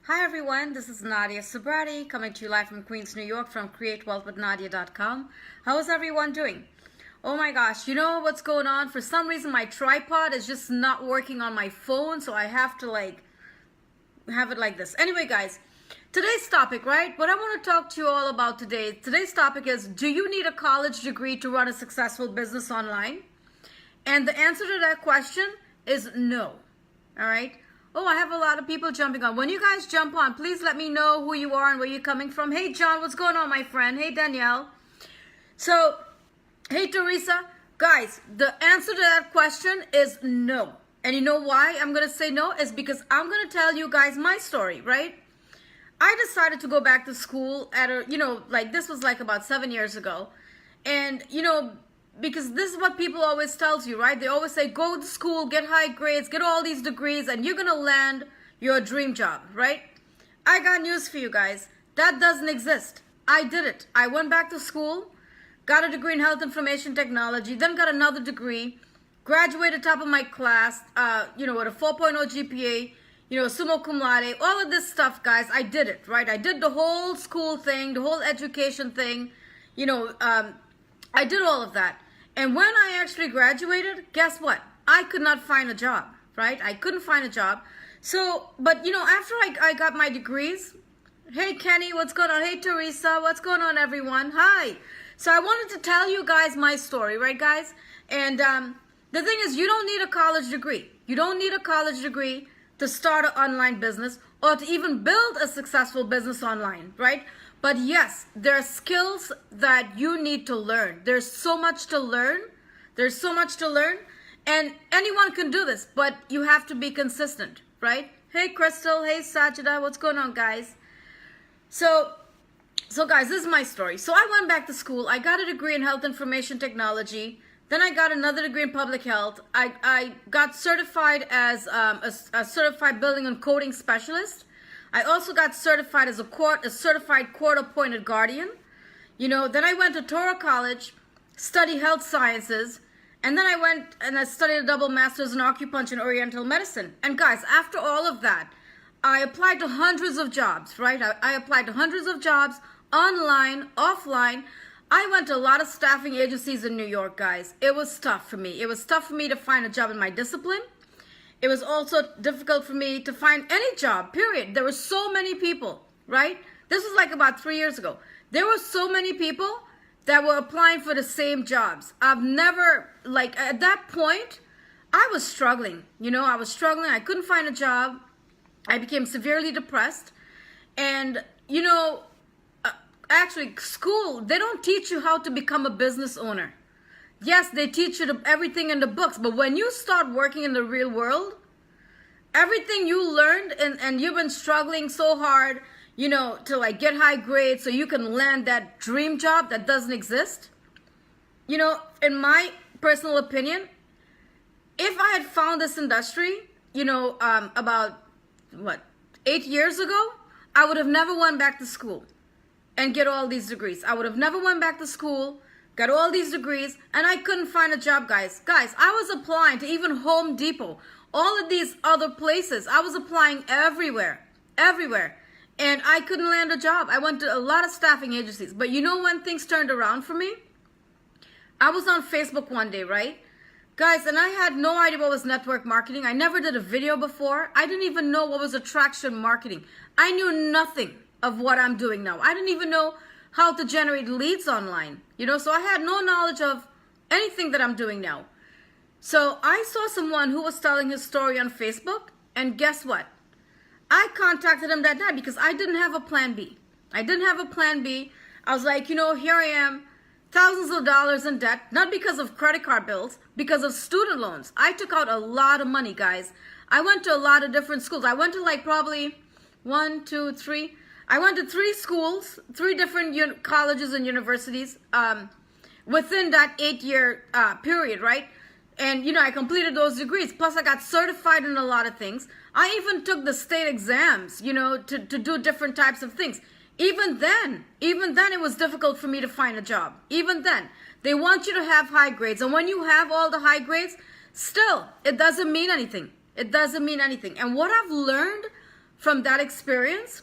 Hi everyone, this is Nadia Subratie coming to you live from Queens, New York from createwealthwithnadia.com. How is everyone doing? Oh my gosh, you know what's going on? For some reason my tripod is just not working on my phone, so I have to have it like this. Anyway guys, today's topic, right? What I want to talk to you all about today's topic is, do you need a college degree to run a successful business online? And the answer to that question is no. All right? Oh, I have a lot of people jumping on. When you guys jump on, please let me know who you are and where you're coming from. Hey, John, what's going on, my friend? Hey, Danielle. So, hey, Teresa. Guys, the answer to that question is no. And you know why I'm going to say no? Is because I'm going to tell you guys my story, right? I decided to go back to school at this was like about 7 years ago. And, because this is what people always tells you, right? They always say, go to school, get high grades, get all these degrees, and you're going to land your dream job, right? I got news for you guys. That doesn't exist. I did it. I went back to school, got a degree in health information technology, then got another degree, graduated top of my class, with a 4.0 GPA, summa cum laude, all of this stuff, guys. I did it, right? I did the whole school thing, the whole education thing, I did all of that. And when I actually graduated, guess what? I could not find a job, right? I couldn't find a job. So, but after I got my degrees, hey Kenny, what's going on? Hey Teresa, what's going on everyone? Hi. So I wanted to tell you guys my story, right guys? And the thing is, you don't need a college degree. You don't need a college degree to start an online business or to even build a successful business online, right? But yes, there are skills that you need to learn. There's so much to learn. There's so much to learn. And anyone can do this, but you have to be consistent, right? Hey, Crystal. Hey, Sajida. What's going on, guys? So guys, this is my story. So I went back to school. I got a degree in health information technology. Then I got another degree in public health. I got certified as a certified building and coding specialist. I also got certified as a certified court-appointed guardian. Then I went to Torah College, studied health sciences, and then I went and I studied a double master's in acupuncture and oriental medicine. And guys, after all of that, I applied to hundreds of jobs, right? I applied to hundreds of jobs, online, offline. I went to a lot of staffing agencies in New York, guys. It was tough for me. It was tough for me to find a job in my discipline. It was also difficult for me to find any job, period. There were so many people, right? This was like about 3 years ago. There were so many people that were applying for the same jobs. I've never, at that point, I was struggling. I was struggling. I couldn't find a job. I became severely depressed. And, actually, school, they don't teach you how to become a business owner. Yes, they teach you everything in the books, but when you start working in the real world, everything you learned and you've been struggling so hard, to get high grades so you can land that dream job that doesn't exist. In my personal opinion, if I had found this industry, about 8 years ago, I would have never went back to school and get all these degrees. I would have never went back to school, got all these degrees, and I couldn't find a job, guys. Guys, I was applying to even Home Depot, all of these other places. I was applying everywhere. And I couldn't land a job. I went to a lot of staffing agencies. But when things turned around for me? I was on Facebook one day, right? Guys, and I had no idea what was network marketing. I never did a video before. I didn't even know what was attraction marketing. I knew nothing of what I'm doing now. I didn't even know how to generate leads online, so I had no knowledge of anything that I'm doing now. So I saw someone who was telling his story on Facebook, and guess what? I contacted him that night because I didn't have a plan B. I was like, here I am, thousands of dollars in debt, not because of credit card bills, because of student loans. I took out a lot of money, guys. I went to a lot of different schools. I went to probably 1, 2, 3. I went to 3 schools, 3 different colleges and universities within that 8-year period, right? And, I completed those degrees. Plus, I got certified in a lot of things. I even took the state exams, to do different types of things. Even then, it was difficult for me to find a job. Even then, they want you to have high grades. And when you have all the high grades, still, it doesn't mean anything. It doesn't mean anything. And what I've learned from that experience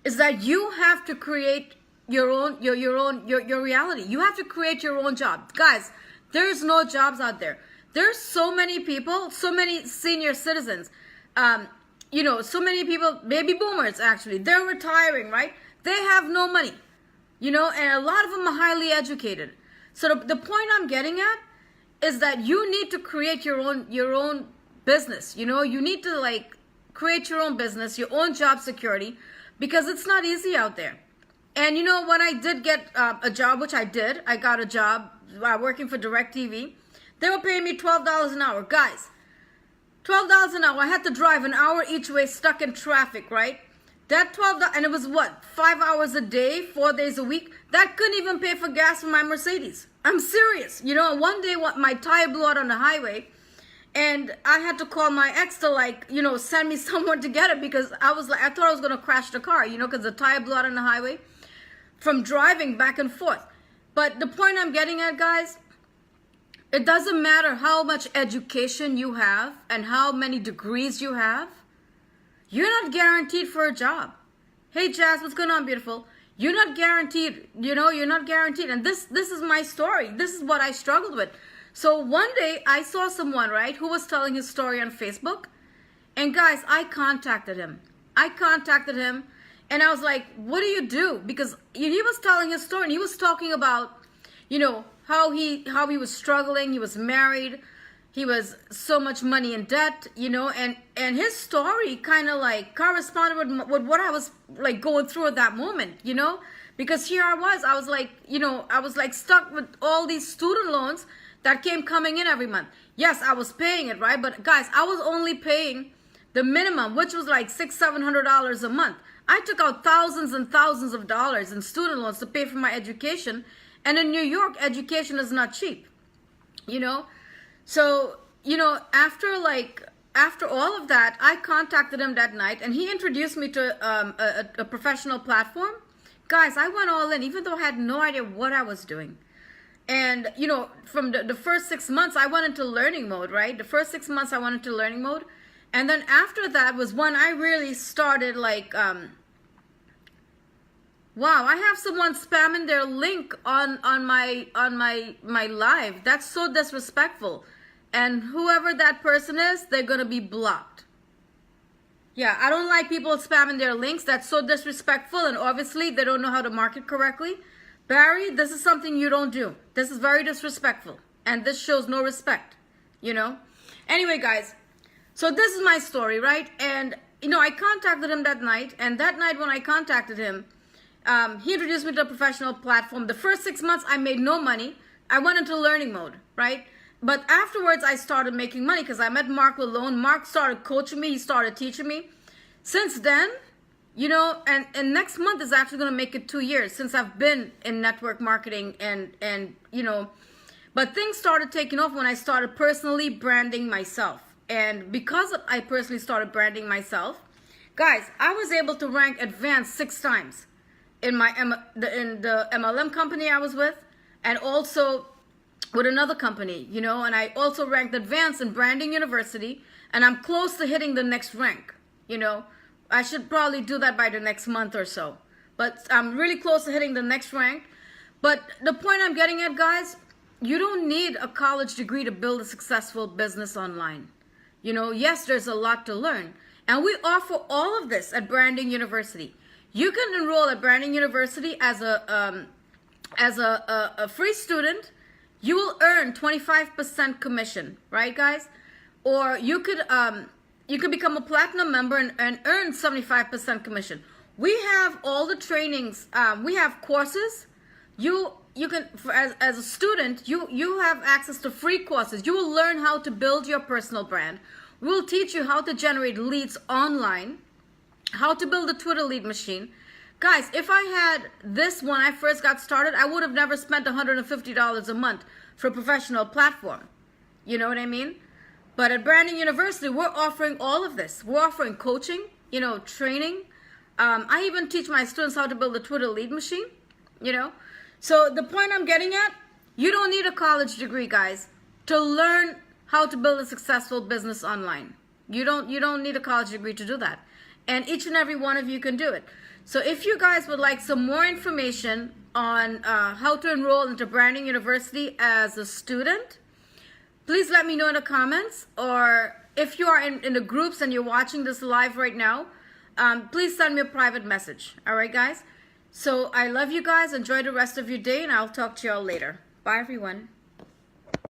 is that you have to create your reality. You have to create your own job. Guys, there's no jobs out there. There's so many people, so many senior citizens, so many people, baby boomers actually, they're retiring, right? They have no money, and a lot of them are highly educated. So the point I'm getting at is that you need to create your own business. You need to create your own business, your own job security, because it's not easy out there. And when I did get a job, which I did, I got a job working for DirecTV. They were paying me $12 an hour. Guys, $12 an hour. I had to drive an hour each way, stuck in traffic, right? That $12, and it was what, 5 hours a day, 4 days a week? That couldn't even pay for gas for my Mercedes. I'm serious. One day my tire blew out on the highway, and I had to call my ex to send me someone to get it, because I thought I was going to crash the car, because the tire blew out on the highway from driving back and forth. But the point I'm getting at, guys, it doesn't matter how much education you have and how many degrees you have. You're not guaranteed for a job. Hey, Jazz, what's going on, beautiful? You're not guaranteed, you're not guaranteed. And this is my story. This is what I struggled with. So one day I saw someone, right, who was telling his story on Facebook. And guys, I contacted him. And I was like, what do you do? Because he was telling his story, and he was talking about, how he was struggling. He was married. He was so much money in debt, and his story kind of corresponded with what I was going through at that moment, because here I was stuck with all these student loans that came coming in every month. Yes, I was paying it, right? But guys, I was only paying the minimum, which was $600-700 a month. I took out thousands and thousands of dollars in student loans to pay for my education. And in New York, education is not cheap, So, after all of that, I contacted him that night, and he introduced me to a professional platform. Guys, I went all in, even though I had no idea what I was doing. And, from the first 6 months, I went into learning mode, right? The first 6 months, I went into learning mode. And then after that was when I really started wow, I have someone spamming their link on my live. That's so disrespectful. And whoever that person is, they're going to be blocked. Yeah, I don't like people spamming their links. That's so disrespectful, and obviously they don't know how to market correctly. Barry, this is something you don't do. This is very disrespectful, and this shows no respect, Anyway, guys, so this is my story, right? And, I contacted him that night, and that night when I contacted him, he introduced me to a professional platform. The first 6 months, I made no money. I went into learning mode, right? But afterwards, I started making money because I met Mark Lalone. Mark started coaching me. He started teaching me. Since then, and next month is actually going to make it 2 years since I've been in network marketing and but things started taking off when I started personally branding myself. And because I personally started branding myself, guys, I was able to rank advanced 6 times. In the MLM company I was with, and also with another company, and I also ranked advanced in Branding University, and I'm close to hitting the next rank, I should probably do that by the next month or so, but I'm really close to hitting the next rank. But the point I'm getting at, guys, you don't need a college degree to build a successful business online. Yes, there's a lot to learn, and we offer all of this at Branding University. You can enroll at Branding University as a free student. You will earn 25% commission, right, guys? Or you could become a platinum member and earn 75% commission. We have all the trainings. We have courses. You can, as a student, you have access to free courses. You will learn how to build your personal brand. We will teach you how to generate leads online, how to build a Twitter lead machine. Guys, if I had this when I first got started, I would have never spent $150 a month for a professional platform. You know what I mean? But at Branding University, we're offering all of this. We're offering coaching, training. I even teach my students how to build a Twitter lead machine, So the point I'm getting at, you don't need a college degree, guys, to learn how to build a successful business online. You don't need a college degree to do that. and each and every one of you can do it. So if you guys would like some more information on how to enroll into Branding University as a student, please let me know in the comments, or if you are in the groups and you're watching this live right now, please send me a private message. All right, guys? So I love you guys. Enjoy the rest of your day, and I'll talk to y'all later. Bye, everyone.